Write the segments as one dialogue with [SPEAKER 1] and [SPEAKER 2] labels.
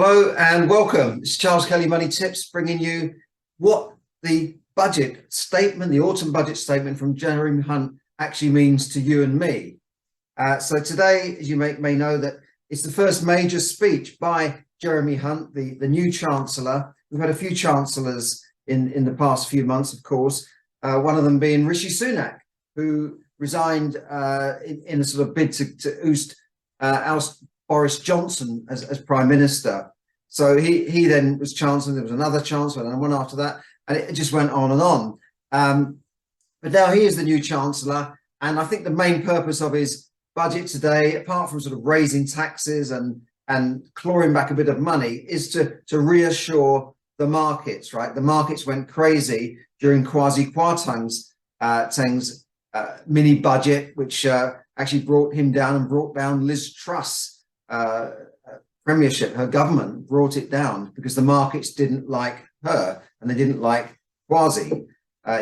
[SPEAKER 1] Hello and welcome. It's Charles Kelly Money Tips, bringing you what the budget statement, the autumn budget statement from Jeremy Hunt actually means to you and me. So today, as you may know, that it's the first major speech by Jeremy Hunt, the new Chancellor. We've had a few Chancellors in the past few months, of course, one of them being Rishi Sunak, who resigned in a sort of bid to oust Boris Johnson as Prime Minister. So he then was Chancellor, there was another Chancellor and one after that, and it just went on and on. But now he is the new Chancellor, and I think the main purpose of his budget today, apart from sort of raising taxes and clawing back a bit of money, is to reassure the markets, right? The markets went crazy during Kwasi Kwarteng's mini budget, which actually brought him down and brought down Liz Truss' premiership. Her government brought it down because the markets didn't like her and they didn't like Kwasi.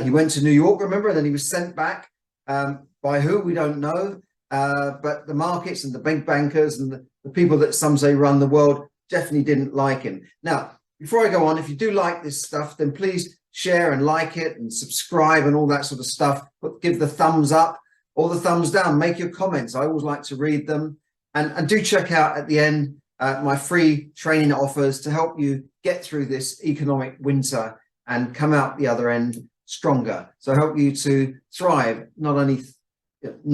[SPEAKER 1] He went to New York, remember, and then he was sent back by who, we don't know. But the markets and the big bankers and the people that some say run the world definitely didn't like him. Now, before I go on, if you do like this stuff, then please share and like it and subscribe and all that sort of stuff. Give the thumbs up or the thumbs down. Make your comments. I always like to read them. And do check out at the end my free training offers to help you get through this economic winter and come out the other end stronger. So help you to thrive, not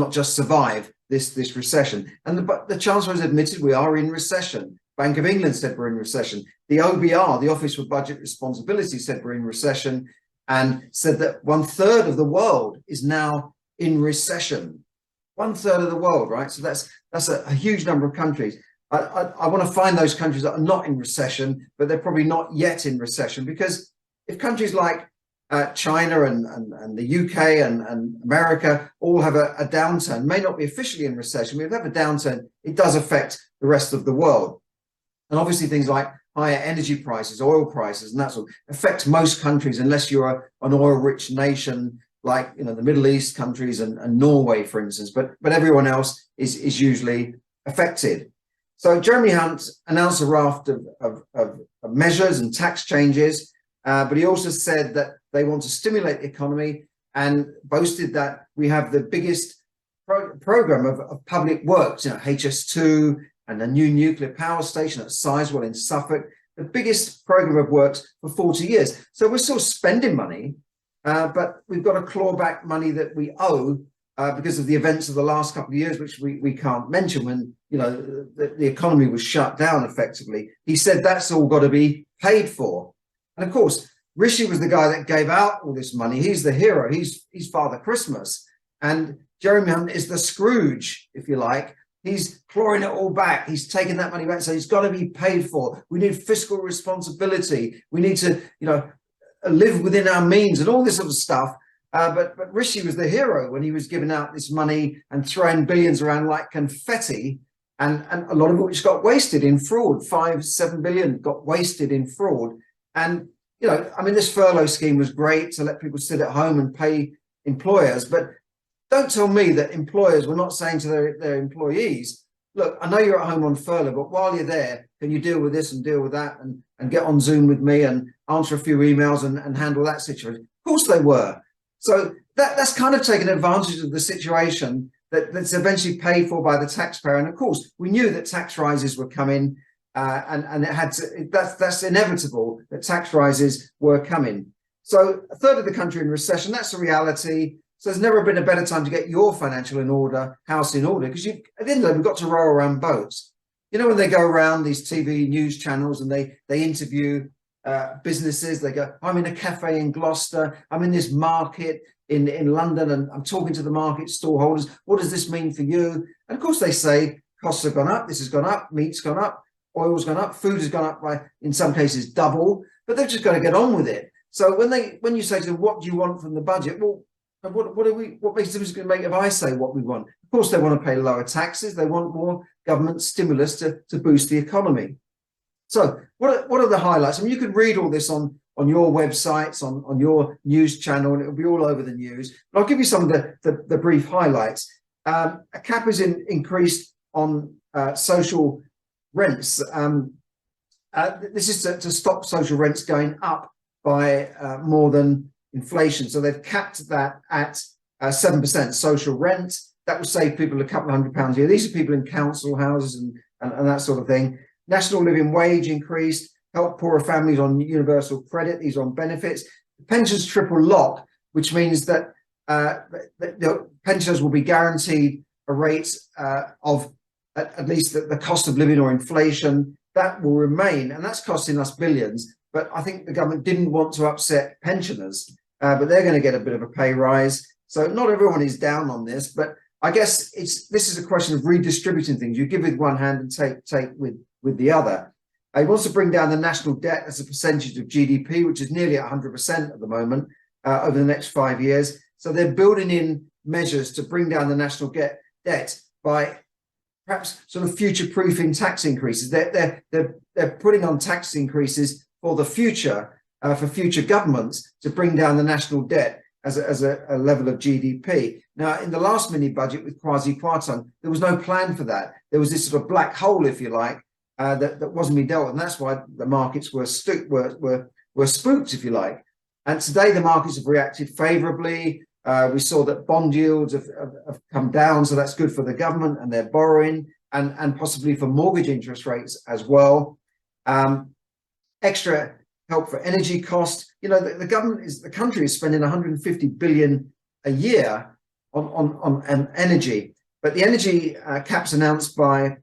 [SPEAKER 1] just survive this recession. And the Chancellor has admitted we are in recession. Bank of England said we're in recession. The OBR, the Office for Budget Responsibility, said we're in recession and said that 1/3 of the world is now in recession. 1/3 of the world, right? So that's a huge number of countries. I want to find those countries that are not in recession, but they're probably not yet in recession, because if countries like China and the UK and America all have a downturn, may not be officially in recession, but if they have a downturn, it does affect the rest of the world. And obviously things like higher energy prices, oil prices, and that sort of affect most countries, unless you're an oil-rich nation like the Middle East countries and Norway, for instance. But everyone else is usually affected. So Jeremy Hunt announced a raft of measures and tax changes, but he also said that they want to stimulate the economy and boasted that we have the biggest program of public works, HS2 and a new nuclear power station at Sizewell in Suffolk, the biggest program of works for 40 years. So we're still spending money, but we've got to claw back money that we owe because of the events of the last couple of years, which we can't mention, when the economy was shut down effectively. He said that's all got to be paid for. And of course, Rishi was the guy that gave out all this money. He's the hero. He's Father Christmas. And Jeremy Hunt is the Scrooge, if you like. He's clawing it all back. He's taking that money back. So it's got to be paid for. We need fiscal responsibility. We need to, live within our means and all this sort of stuff. But Rishi was the hero when he was giving out this money and throwing billions around like confetti, and a lot of it which got wasted in fraud. 5-7 billion got wasted in fraud. And this furlough scheme was great to let people sit at home and pay employers, but don't tell me that employers were not saying to their employees, look, I know you're at home on furlough, but while you're there, can you deal with this and deal with that and get on Zoom with me and answer a few emails and handle that situation? Of course they were. So that's kind of taken advantage of the situation that's eventually paid for by the taxpayer. And of course, we knew that tax rises were coming, and it had to. That's inevitable that tax rises were coming. So 1/3 of the country in recession. That's a reality. So there's never been a better time to get your financial house in order, because at the end of the day, we've got to row around boats. When they go around these TV news channels and they interview businesses, they go, I'm in a cafe in Gloucester, I'm in this market in London, and I'm talking to the market stallholders. What does this mean for you? And of course they say costs have gone up, this has gone up, meat's gone up, oil's gone up, food has gone up by, in some cases, double, but they've just got to get on with it. So when you say to them, what do you want from the budget? Well, what makes the difference going to make if I say what we want? Of course, they want to pay lower taxes. They want more government stimulus to boost the economy. So what are the highlights? I mean, you can read all this on your websites, on your news channel, and it'll be all over the news. But I'll give you some of the brief highlights. A cap is increased on social rents. this is to stop social rents going up by more than inflation. So they've capped that at 7% social rent. That will save people a couple of £100 a year. These are people in council houses and that sort of thing. National living wage increased, help poorer families on universal credit. These are on benefits. Pensions triple lock, which means that the pensioners will be guaranteed a rate of at least the cost of living or inflation. That will remain, and that's costing us billions. But I think the government didn't want to upset pensioners, but they're going to get a bit of a pay rise. So not everyone is down on this, but I guess this is a question of redistributing things. You give with one hand and take with the other. He wants to bring down the national debt as a percentage of GDP, which is nearly 100% at the moment, over the next 5 years. So they're building in measures to bring down the national debt by perhaps sort of future-proofing tax increases. They're putting on tax increases for the future, for future governments to bring down the national debt as a level of GDP. Now, in the last mini budget with Kwasi Kwarteng, there was no plan for that. There was this sort of black hole, if you like, that wasn't being dealt with, and that's why the markets were spooked, if you like. And today the markets have reacted favourably. We saw that bond yields have come down, so that's good for the government and their borrowing, and possibly for mortgage interest rates as well. Extra help for energy costs. You know, the country is spending 150 billion a year on energy, but the energy caps announced by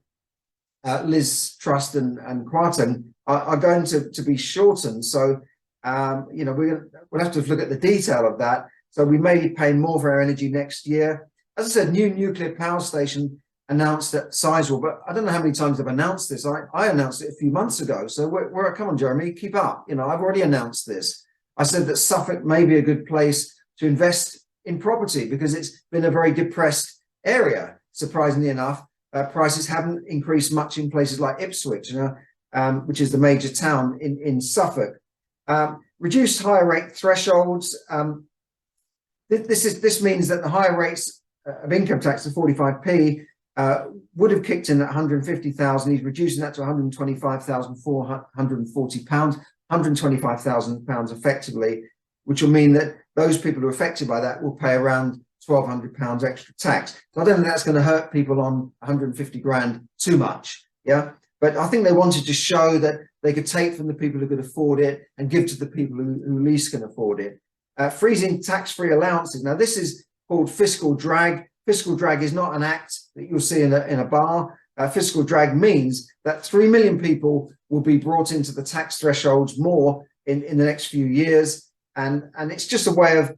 [SPEAKER 1] Liz Truss and Kwarteng are going to be shortened. So, you know, we'll have to look at the detail of that. So we may be paying more for our energy next year. As I said, new nuclear power station announced at Sizewell, but I don't know how many times they've announced this. I announced it a few months ago. So come on, Jeremy, keep up. You know, I've already announced this. I said that Suffolk may be a good place to invest in property because it's been a very depressed area, surprisingly enough. Prices haven't increased much in places like Ipswich, you know, which is the major town in Suffolk. Reduced higher rate thresholds. This means that the higher rates of income tax, the 45p, would have kicked in at 150,000. He's reducing that to 125,440 pounds, 125,000 pounds effectively, which will mean that those people who are affected by that will pay around £1,200 extra tax. So I don't think that's going to hurt people on 150 grand too much. Yeah, but I think they wanted to show that they could take from the people who could afford it and give to the people who least can afford it. Freezing tax-free allowances. Now, this is called fiscal drag. Fiscal drag is not an act that you'll see in a bar. Fiscal drag means that 3 million people will be brought into the tax thresholds more in the next few years. And it's just a way of,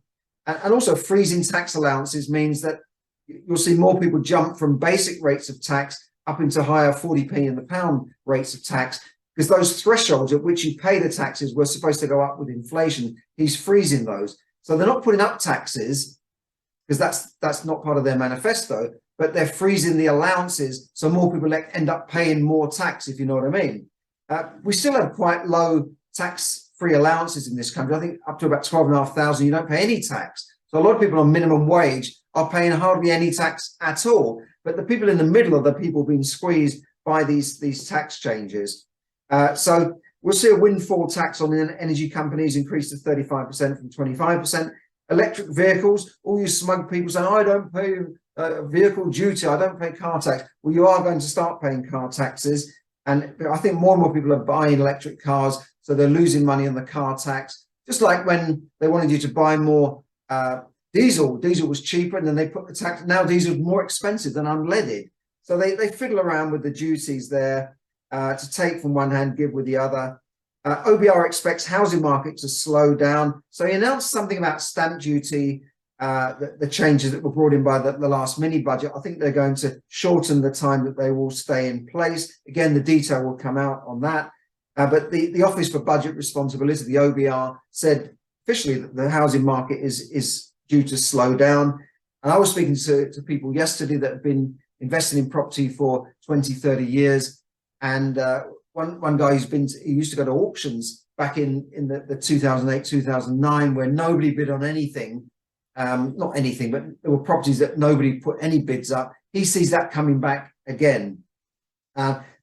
[SPEAKER 1] and also freezing tax allowances means that you'll see more people jump from basic rates of tax up into higher 40p in the pound rates of tax, because those thresholds at which you pay the taxes were supposed to go up with inflation. He's freezing those. So they're not putting up taxes because that's not part of their manifesto, but they're freezing the allowances so more people end up paying more tax, if you know what I mean. We still have quite low tax-free allowances in this country. I think up to about 12,500, you don't pay any tax. So a lot of people on minimum wage are paying hardly any tax at all. But the people in the middle are the people being squeezed by these tax changes. So we'll see a windfall tax on energy companies increase to 35% from 25%. Electric vehicles, all you smug people saying, I don't pay vehicle duty, I don't pay car tax. Well, you are going to start paying car taxes. And I think more and more people are buying electric cars, so they're losing money on the car tax. Just like when they wanted you to buy more diesel. Diesel was cheaper, and then they put the tax. Now diesel is more expensive than unleaded. So they fiddle around with the duties there to take from one hand, give with the other. OBR expects housing market to slow down. So he announced something about stamp duty, the changes that were brought in by the last mini budget. I think they're going to shorten the time that they will stay in place. Again, the detail will come out on that. But the Office for Budget Responsibility, the OBR, said officially that the housing market is due to slow down. And I was speaking to people yesterday that have been investing in property for 20, 30 years. And one guy he used to go to auctions back in the 2008, 2009, where nobody bid on anything. Not anything, but there were properties that nobody put any bids up. He sees that coming back again.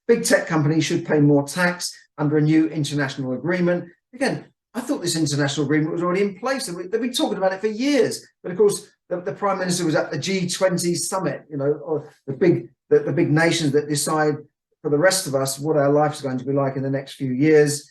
[SPEAKER 1] Big tech companies should pay more tax. under a new international agreement. Again, I thought this international agreement was already in place. They've been talking about it for years. But of course, the Prime Minister was at the G20 summit, or the big nations that decide for the rest of us what our life is going to be like in the next few years.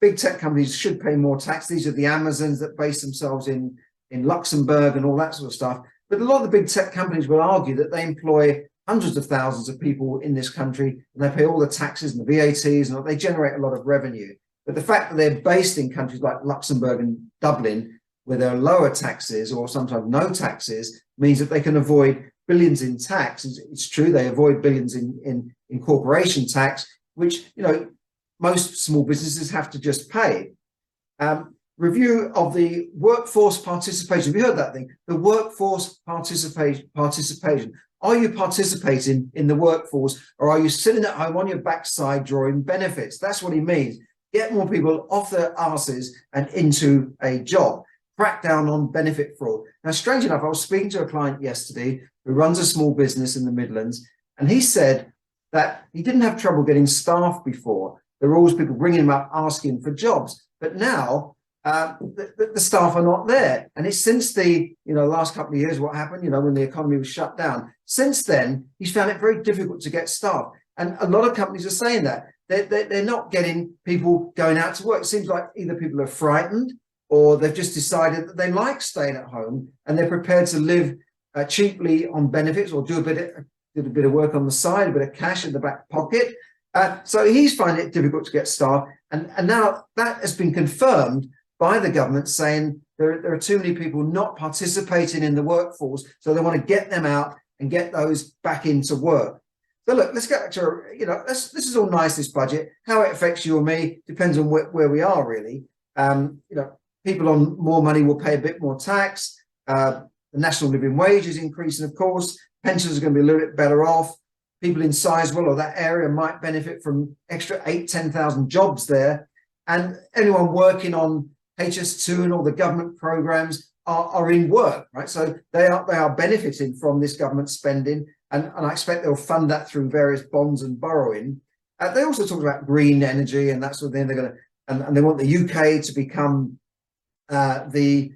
[SPEAKER 1] Big tech companies should pay more tax. These are the Amazons that base themselves in Luxembourg and all that sort of stuff. But a lot of the big tech companies will argue that they employ hundreds of thousands of people in this country, and they pay all the taxes and the VATs, and they generate a lot of revenue. But the fact that they're based in countries like Luxembourg and Dublin, where there are lower taxes or sometimes no taxes, means that they can avoid billions in tax. It's true, they avoid billions in corporation tax, which most small businesses have to just pay. Review of the workforce participation. Have you heard that thing? The workforce participation. Are you participating in the workforce, or are you sitting at home on your backside drawing benefits? That's what he means. Get more people off their asses and into a job. Crack down on benefit fraud. Now, strange enough, I was speaking to a client yesterday who runs a small business in the Midlands, and he said that he didn't have trouble getting staff before. There were always people ringing him up asking for jobs, but now the staff are not there. And it's since the last couple of years, what happened, when the economy was shut down. Since then, he's found it very difficult to get staff. And a lot of companies are saying that. They're not getting people going out to work. It seems like either people are frightened, or they've just decided that they like staying at home and they're prepared to live cheaply on benefits, or do a bit of work on the side, a bit of cash in the back pocket. So he's finding it difficult to get staff. And now that has been confirmed by the government, saying there are too many people not participating in the workforce, so they want to get them out and get those back into work. So look, let's get back to, this is all nice, this budget. How it affects you or me depends on where we are, really. People on more money will pay a bit more tax. The national living wage is increasing, of course. Pensions are going to be a little bit better off. People in Sizewell or that area might benefit from extra 10,000 jobs there. And anyone working on HS2 and all the government programs are in work, right? So they are benefiting from this government spending, and I expect they'll fund that through various bonds and borrowing. They also talk about green energy and that sort of thing. They're going to, and they want the UK to become let me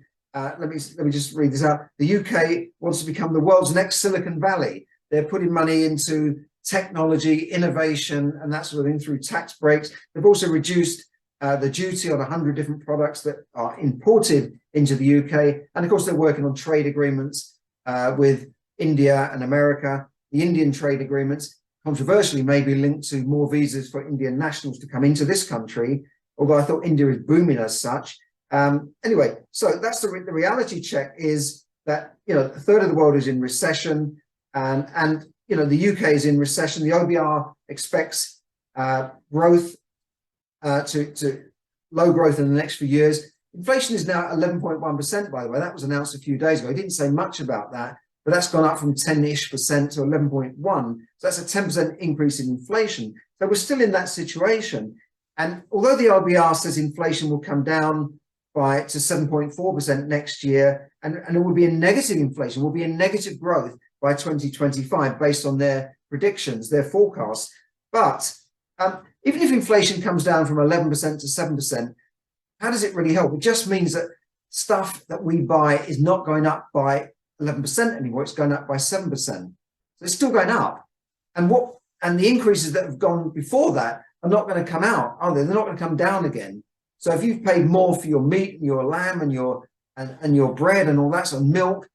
[SPEAKER 1] just read this out. The UK wants to become the world's next Silicon Valley. They're putting money into technology, innovation, and that sort of thing through tax breaks. They've also reduced the duty on 100 different products that are imported into the UK. And of course, they're working on trade agreements with India and America. The Indian trade agreements, controversially, may be linked to more visas for Indian nationals to come into this country, although I thought India is booming as such. Anyway, so that's the reality check, is that, a third of the world is in recession, and the UK is in recession. The OBR expects growth to low growth in the next few years. Inflation is now 11.1%, by the way. That was announced a few days ago. I didn't say much about that, but that's gone up from 10-ish% to 11.1. So that's a 10% increase in inflation. So we're still in that situation. And although the RBR says inflation will come down to 7.4% next year, and it will be a negative inflation, will be a negative growth by 2025 based on their predictions, their forecasts. But even if inflation comes down from 11% to 7%, how does it really help? It just means that stuff that we buy is not going up by 11% anymore. It's going up by 7%. So it's still going up. And the increases that have gone before that are not going to come out, are they? They're not going to come down again. So if you've paid more for your meat and your lamb and your bread and all that sort of milk,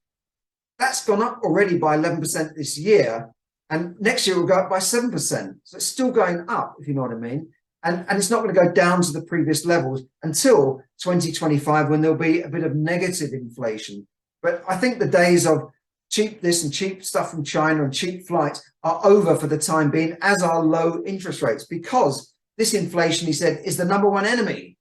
[SPEAKER 1] that's gone up already by 11% this year. And next year it will go up by 7%. So it's still going up, if you know what I mean. And it's not going to go down to the previous levels until 2025, when there'll be a bit of negative inflation. But I think the days of cheap this and cheap stuff from China and cheap flights are over for the time being, as are low interest rates, because this inflation, he said, is the number one enemy,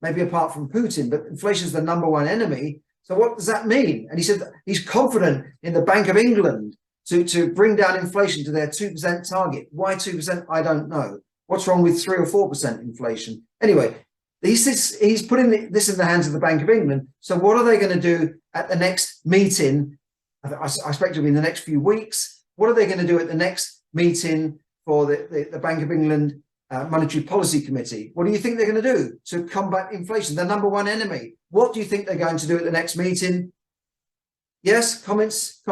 [SPEAKER 1] maybe apart from Putin, but inflation is the number one enemy. So what does that mean? And he said that he's confident in the Bank of England to bring down inflation to their 2% target. Why 2%? I don't know. What's wrong with 3 or 4% inflation? Anyway, he's putting this in the hands of the Bank of England. So what are they going to do at the next meeting? I expect it'll be in the next few weeks. What are they going to do at the next meeting for the Bank of England Monetary Policy Committee. What do you think they're going to do to combat inflation? The number one enemy. What do you think they're going to do at the next meeting? Yes, comments,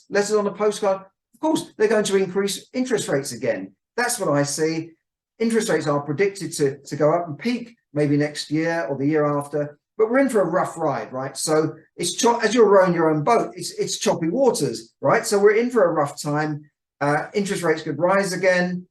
[SPEAKER 1] letters on a postcard. Of course, they're going to increase interest rates again. That's what I see. Interest rates are predicted to go up and peak maybe next year or the year after. But we're in for a rough ride, right? So it's as you're rowing your own boat, it's choppy waters, right? So we're in for a rough time. Interest rates could rise again.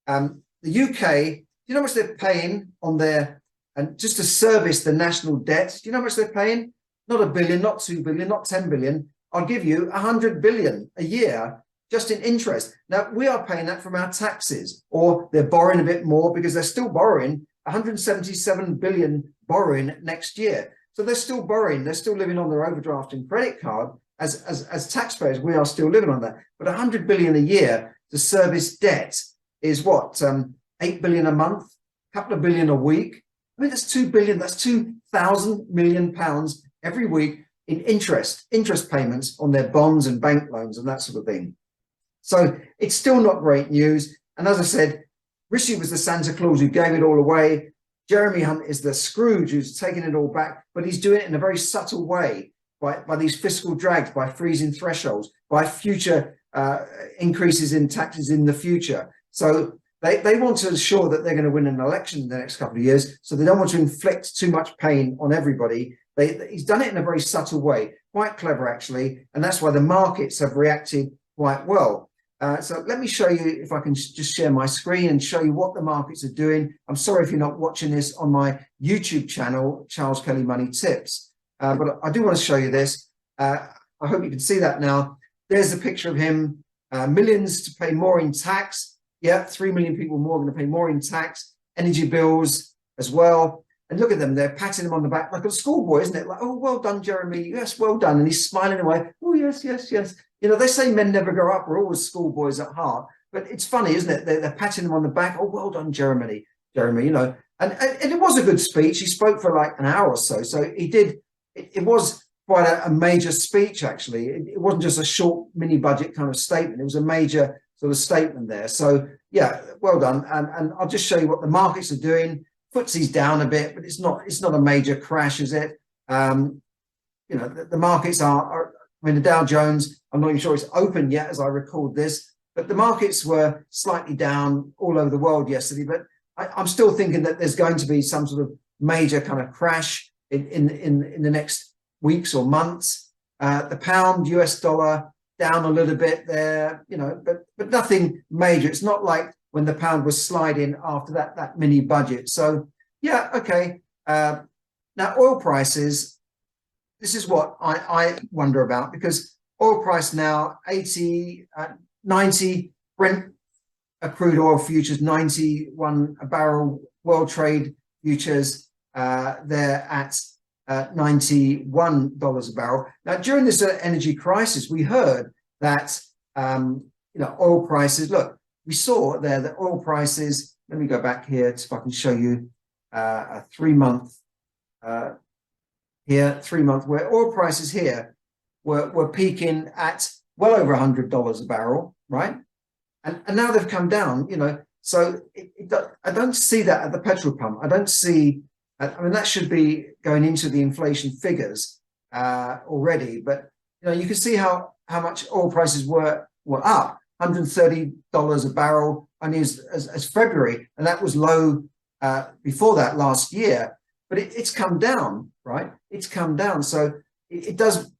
[SPEAKER 1] The UK, you know how much they're paying on their, and just to service the national debt, do you know how much they're paying? Not 1 billion, not 2 billion, not 10 billion. I'll give you 100 billion a year just in interest. Now, we are paying that from our taxes, or they're borrowing a bit more because they're still borrowing 177 billion borrowing next year. So they're still borrowing, they're still living on their overdraft and credit card. As taxpayers, we are still living on that. But 100 billion a year to service debt is what, 8 billion a month, a couple of billion a week. I mean, that's 2 billion, that's 2,000 million pounds every week in interest payments on their bonds and bank loans and that sort of thing. So it's still not great news. And as I said, Rishi was the Santa Claus who gave it all away. Jeremy Hunt is the Scrooge who's taking it all back, but he's doing it in a very subtle way by these fiscal drags, by freezing thresholds, by future increases in taxes in the future. So they want to ensure that they're going to win an election in the next couple of years. So they don't want to inflict too much pain on everybody. He's done it in a very subtle way, quite clever actually. And that's why the markets have reacted quite well. So let me show you, if I can just share my screen and show you what the markets are doing. I'm sorry if you're not watching this on my YouTube channel, Charles Kelly Money Tips, but I do want to show you this. I hope you can see that now. There's a picture of him, millions to pay more in tax. Yeah, 3 million people more going to pay more in tax, energy bills as well. And look at them, they're patting him on the back like a schoolboy, isn't it? Like, oh, well done, Jeremy. Yes, well done. And he's smiling away. Oh, yes, yes, yes. You know, they say men never grow up. We're always schoolboys at heart. But it's funny, isn't it? They're patting him on the back. Oh, well done, Jeremy, you know. And it was a good speech. He spoke for like an hour or so. So he did, it was quite a major speech, actually. It wasn't just a short mini budget kind of statement. It was a major sort of statement there. So, yeah, well done. And I'll just show you what the markets are doing. FTSE's down a bit, but it's not a major crash, is it? You know, the markets are, I mean, the Dow Jones, I'm not even sure it's open yet as I record this, but the markets were slightly down all over the world yesterday. But I'm still thinking that there's going to be some sort of major kind of crash in the next weeks or months. The pound, US dollar, down a little bit there, you know, but nothing major. It's not like when the pound was sliding after that mini budget. So yeah, okay. Now oil prices, this is what I wonder about, because oil price now 80, 90, Brent crude oil futures 91 a barrel, world trade futures they're at $91 a barrel. Now during this energy crisis, we heard that you know, oil prices, look, we saw there that oil prices, let me go back here so I can show you a 3 month here, 3 month, where oil prices here were peaking at well over $100 a barrel, right? And now they've come down, you know, so I don't see that at the petrol pump. I don't see, I mean, that should be going into the inflation figures already, but you know, you can see how much oil prices were up. $130 a barrel only as February, and that was low before that last year, but it's come down, right? It's come down. So it does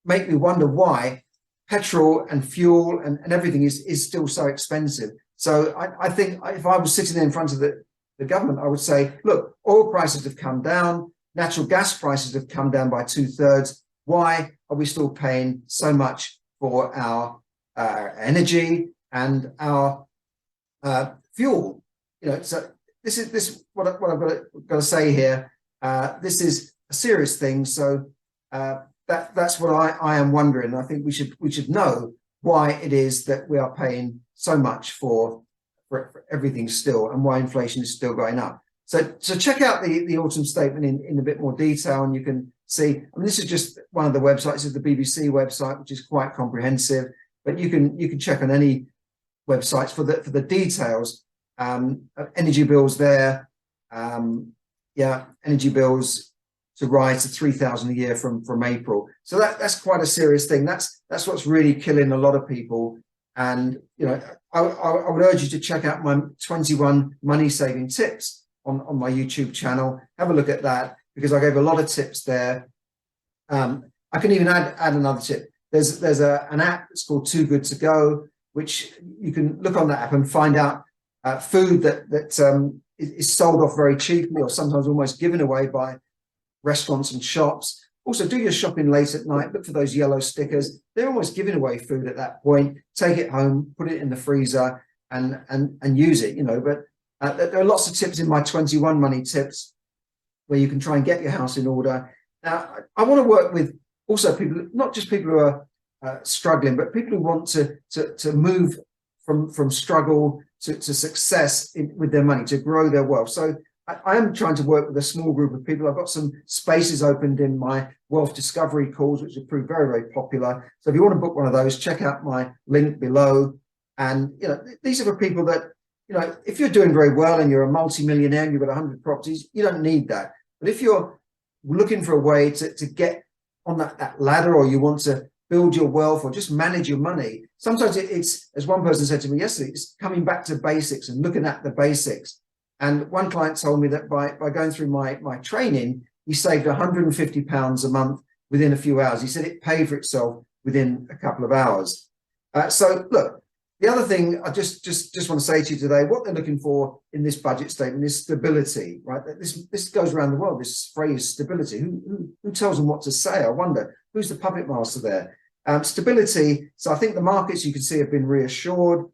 [SPEAKER 1] make me wonder why petrol and fuel and everything is still so expensive. So I think if I was sitting there in front of the government, I would say, look, oil prices have come down, natural gas prices have come down by 2/3. Why are we still paying so much for our energy and our fuel? You know, so this is what I've got to say here. This is a serious thing. So that's what I am wondering. I think we should know why it is that we are paying so much for everything still, and why inflation is still going up. So check out the autumn statement in a bit more detail, and you can see. I mean, this is just one of the websites of the BBC website, which is quite comprehensive. But you can check on any websites for the details. Energy bills there. Yeah, energy bills to rise to 3,000 a year from April. So that's quite a serious thing. That's what's really killing a lot of people. And you know, I would urge you to check out my 21 money saving tips on my YouTube channel. Have a look at that, because I gave a lot of tips there. I can even add another tip. There's an app that's called Too Good to Go, which you can look on that app and find out food that is sold off very cheaply, or sometimes almost given away by restaurants and shops. Also, do your shopping late at night. Look for those yellow stickers. They're almost giving away food at that point. Take it home, put it in the freezer, and use it. You know, but there are lots of tips in my 21 money tips where you can try and get your house in order. Now, I want to work with also people, not just people who are struggling, but people who want to move from struggle to success with their money, to grow their wealth. So I am trying to work with a small group of people. I've got some spaces opened in my wealth discovery calls, which have proved very, very popular. So if you want to book one of those, check out my link below. And you know, these are for people that, you know, if you're doing very well and you're a multi-millionaire and you've got 100 properties, you don't need that. But if you're looking for a way to get on that ladder, or you want to build your wealth or just manage your money, sometimes it's, as one person said to me yesterday, it's coming back to basics and looking at the basics. And one client told me that by going through my training, he saved £150 a month within a few hours. He said it paid for itself within a couple of hours. So look, the other thing I just want to say to you today, what they're looking for in this budget statement is stability, right? This goes around the world, this phrase stability. Who tells them what to say? I wonder, who's the puppet master there? Stability. So I think the markets, you can see, have been reassured.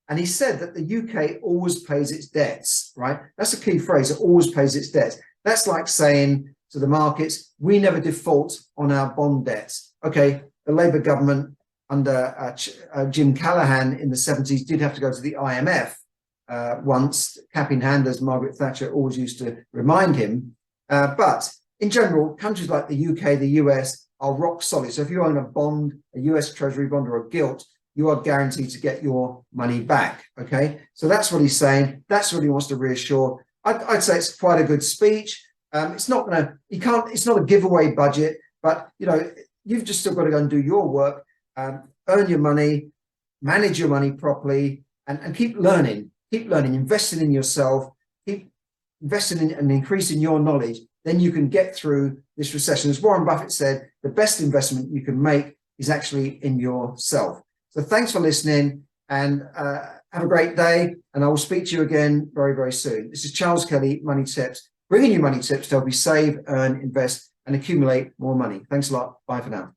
[SPEAKER 1] And he said that the UK always pays its debts, right? That's a key phrase, it always pays its debts. That's like saying to the markets, we never default on our bond debts. Okay, the Labour government under Jim Callaghan in the 70s did have to go to the IMF once, cap in hand, as Margaret Thatcher always used to remind him. But in general, countries like the UK, the US are rock solid. So if you own a bond, a US Treasury bond or a gilt, you are guaranteed to get your money back. Okay, so that's what he's saying. That's what he wants to reassure. I'd say it's quite a good speech. It's not gonna, it's not a giveaway budget, but you know, you've just still got to go and do your work, earn your money, manage your money properly, and keep learning, investing in yourself, keep investing in and increasing your knowledge. Then you can get through this recession. As Warren Buffett said, the best investment you can make is actually in yourself. So thanks for listening, and have a great day. And I will speak to you again very, very soon. This is Charles Kelly, Money Tips, bringing you money tips to help you save, earn, invest, and accumulate more money. Thanks a lot. Bye for now.